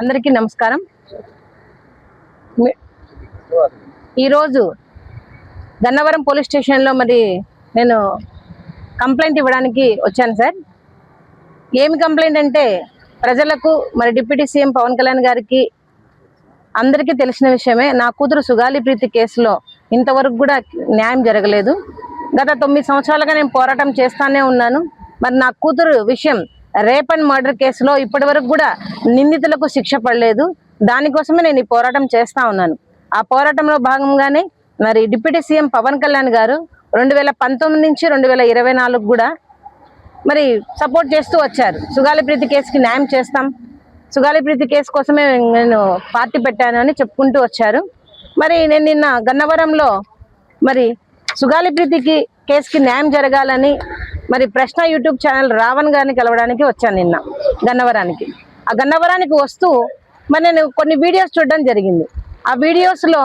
అందరికీ నమస్కారం. ఈరోజు గన్నవరం పోలీస్ స్టేషన్లో మరి నేను కంప్లైంట్ ఇవ్వడానికి వచ్చాను సార్. ఏమి కంప్లైంట్ అంటే ప్రజలకు మరి డిప్యూటీ సీఎం పవన్ కళ్యాణ్ గారికి అందరికీ తెలిసిన విషయమే. నా కూతురు సుగాలి ప్రీతి కేసులో ఇంతవరకు కూడా న్యాయం జరగలేదు. గత 9 సంవత్సరాలుగా నేను పోరాటం చేస్తానే ఉన్నాను. మరి నా కూతురు విషయం రేప్ అండ్ మర్డర్ కేసులో ఇప్పటి వరకు కూడా నిందితులకు శిక్ష పడలేదు. దానికోసమే నేను ఈ పోరాటం చేస్తా ఉన్నాను. ఆ పోరాటంలో భాగంగానే మరి డిప్యూటీ సీఎం పవన్ కళ్యాణ్ గారు 2019 నుంచి 2024 కూడా మరి సపోర్ట్ చేస్తూ వచ్చారు. సుగాలి ప్రీతి కేసుకి న్యాయం చేస్తాం, సుగాలి ప్రీతి కేసు కోసమే నేను పార్టీ పెట్టాను అని చెప్పుకుంటూ వచ్చారు. మరి నేను నిన్న గన్నవరంలో మరి సుగాలి ప్రీతికి కేసుకి న్యాయం జరగాలని మరి ప్రశ్న యూట్యూబ్ ఛానల్ రావణ్ గారిని కలవడానికి వచ్చాను నిన్న గన్నవరానికి. ఆ గన్నవరానికి వస్తూ మరి నేను కొన్ని వీడియోస్ చూడడం జరిగింది. ఆ వీడియోస్లో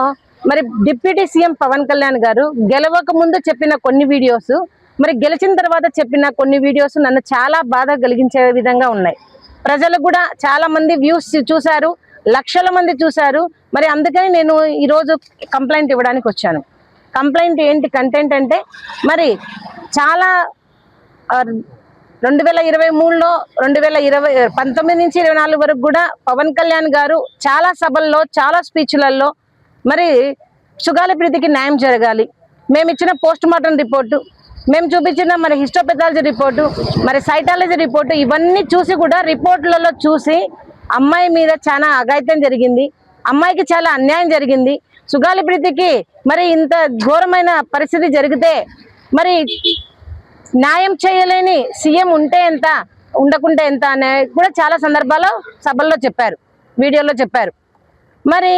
మరి డిప్యూటీ సీఎం పవన్ కళ్యాణ్ గారు గెలవక ముందు చెప్పిన కొన్ని వీడియోస్, మరి గెలిచిన తర్వాత చెప్పిన కొన్ని వీడియోస్ నన్ను చాలా బాధ కలిగించే విధంగా ఉన్నాయి. ప్రజలు కూడా చాలా మంది వ్యూస్ చూశారు, లక్షల మంది చూశారు. మరి అందుకని నేను ఈరోజు కంప్లైంట్ ఇవ్వడానికి వచ్చాను. కంప్లైంట్ ఏంటి కంటెంట్ అంటే మరి చాలా 2023లో 19 నుంచి 24 వరకు కూడా పవన్ కళ్యాణ్ గారు చాలా సభల్లో చాలా స్పీచ్లలో మరి సుగాలి ప్రీతికి న్యాయం జరగాలి, మేము ఇచ్చిన పోస్ట్ మార్టం రిపోర్టు, మేము చూపించిన మరి హిస్టోపెథాలజీ రిపోర్టు, మరి సైటాలజీ రిపోర్టు, ఇవన్నీ చూసి కూడా రిపోర్టులలో చూసి అమ్మాయి మీద చాలా అఘాయిత్యం జరిగింది, అమ్మాయికి చాలా అన్యాయం జరిగింది. సుగాలి ప్రీతికి మరి ఇంత ఘోరమైన పరిస్థితి జరిగితే మరి న్యాయం చేయలేని సీఎం ఉంటే ఎంత, ఉండకుంటే ఎంత అనే కూడా చాలా సందర్భాల్లో సభల్లో చెప్పారు, వీడియోలో చెప్పారు. మరి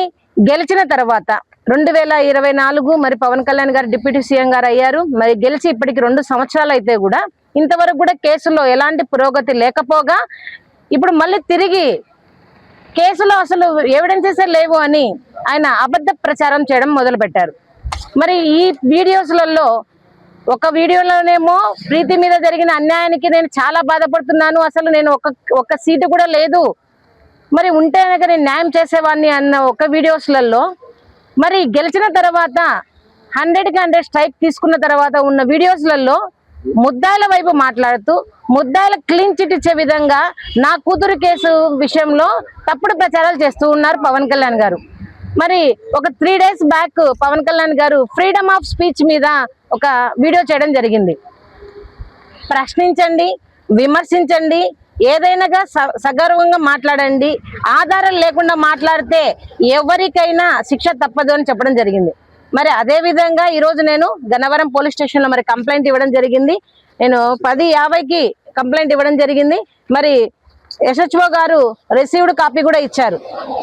గెలిచిన తర్వాత 2024 మరి పవన్ కళ్యాణ్ గారు డిప్యూటీ సీఎం గారు అయ్యారు. మరి గెలిచి ఇప్పటికి 2 సంవత్సరాలు అయితే కూడా ఇంతవరకు కూడా కేసులో ఎలాంటి పురోగతి లేకపోగా ఇప్పుడు మళ్ళీ తిరిగి కేసులో అసలు ఎవిడెన్సెస్ లేవు అని ఆయన అబద్ధ ప్రచారం చేయడం మొదలుపెట్టారు. మరి ఈ వీడియోస్లలో ఒక వీడియోలోనేమో ప్రీతి మీద జరిగిన అన్యాయానికి నేను చాలా బాధపడుతున్నాను, అసలు నేను ఒక సీటు కూడా లేదు, మరి ఉంటే కనుక నేను న్యాయం చేసేవాడిని అన్న ఒక వీడియోస్లలో మరి గెలిచిన తర్వాత 100కి 100 స్ట్రైక్ తీసుకున్న తర్వాత ఉన్న వీడియోస్లలో ముద్దాయిల వైపు మాట్లాడుతూ ముద్దాయిల క్లీన్ చిట్ ఇచ్చే విధంగా నా కూతురు కేసు విషయంలో తప్పుడు ప్రచారాలు చేస్తూ ఉన్నారు పవన్ కళ్యాణ్ గారు. మరి ఒక 3 days బ్యాక్ పవన్ కళ్యాణ్ గారు ఫ్రీడమ్ ఆఫ్ స్పీచ్ మీద ఒక వీడియో చేయడం జరిగింది. ప్రశ్నించండి, విమర్శించండి, ఏదైనా సగర్వంగా మాట్లాడండి, ఆధారం లేకుండా మాట్లాడితే ఎవరికైనా శిక్ష తప్పదు అని చెప్పడం జరిగింది. మరి అదే విధంగా ఈరోజు నేను గన్నవరం పోలీస్ స్టేషన్లో మరి కంప్లైంట్ ఇవ్వడం జరిగింది. నేను 10:50కి కంప్లైంట్ ఇవ్వడం జరిగింది. మరి SHO గారు రిసీవ్డ్ కాపీ కూడా ఇచ్చారు.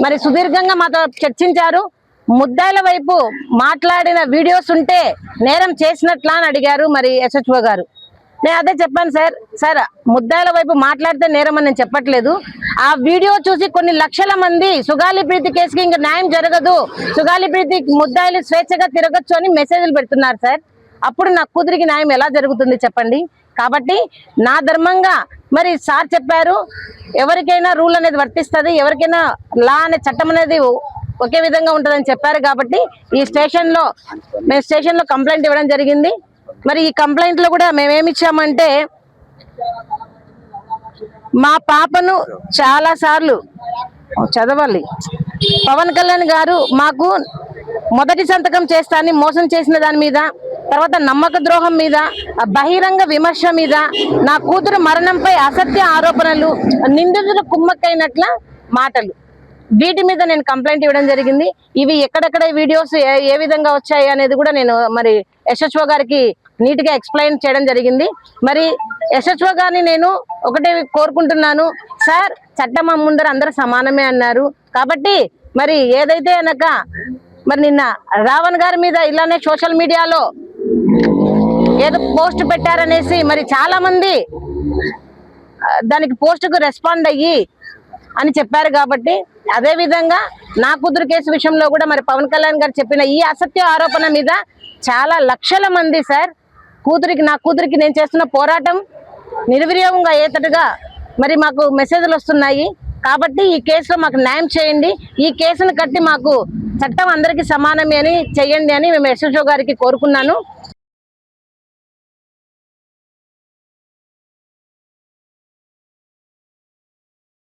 మరి సుదీర్ఘంగా మాతో చర్చించారు. ముద్దాయిల వైపు మాట్లాడిన వీడియోస్ ఉంటే నేరం చేసినట్లా అని అడిగారు మరి SHO గారు. నేను అదే చెప్పాను, సార్ ముద్దాయిల వైపు మాట్లాడితే నేరం అని నేను చెప్పట్లేదు. ఆ వీడియో చూసి కొన్ని లక్షల మంది సుగాలి ప్రీతి కేసుకి ఇంకా న్యాయం జరగదు, సుగాలి ప్రీతి ముద్దాయిలు స్వేచ్ఛగా తిరగచ్చు అని మెసేజ్లు పెడుతున్నారు సార్. అప్పుడు నా కూతురికి న్యాయం ఎలా జరుగుతుంది చెప్పండి. కాబట్టి నా ధర్మంగా మరి సార్ చెప్పారు, ఎవరికైనా రూల్ అనేది వర్తిస్తుంది, ఎవరికైనా లా అనే చట్టం అనేది ఒకే విధంగా ఉంటుందని చెప్పారు. కాబట్టి మేము స్టేషన్లో కంప్లైంట్ ఇవ్వడం జరిగింది. మరి ఈ కంప్లైంట్లో కూడా మేమేమి ఇచ్చామంటే మా పాపను చాలా సార్లు చదవాలి, పవన్ కళ్యాణ్ గారు మాకు మొదటి సంతకం చేస్తానని మోసం చేసిన దాని మీద, తర్వాత నమ్మక ద్రోహం మీద, బహిరంగ విమర్శ మీద, నా కూతురు మరణంపై అసత్య ఆరోపణలు, నిందితులు కుమ్మక్కైనట్ల మాటలు, వీటి మీద నేను కంప్లైంట్ ఇవ్వడం జరిగింది. ఇవి ఎక్కడెక్కడ వీడియోస్ ఏ విధంగా వచ్చాయి అనేది కూడా నేను మరి SHO గారికి నీట్గా ఎక్స్ప్లెయిన్ చేయడం జరిగింది. మరి SHO గారిని నేను ఒకటే కోరుకుంటున్నాను, సార్ చట్టం ముందర అందరూ సమానమే అన్నారు. కాబట్టి మరి ఏదైతే అనక మరి నిన్న రావణ్ గారి మీద ఇలానే సోషల్ మీడియాలో ఏదో పోస్ట్ పెట్టారనేసి మరి చాలా మంది దానికి పోస్టుకు రెస్పాండ్ అయ్యి అని చెప్పారు. కాబట్టి అదే విధంగా నా కూతురు కేసు విషయంలో కూడా మరి పవన్ కళ్యాణ్ గారు చెప్పిన ఈ అసత్య ఆరోపణ మీద చాలా లక్షల మంది సార్ నా కూతురికి నేను చేస్తున్న పోరాటం నిర్విర్యంగా అయ్యేటట్టుగా మరి మాకు మెసేజ్లు వస్తున్నాయి. కాబట్టి ఈ కేసులో మాకు న్యాయం చేయండి, ఈ కేసును కట్టి మాకు చట్టం అందరికీ సమానమే అని చెయ్యండి అని మేము ఎస్ఎస్ఓ గారికి కోరుకున్నాను.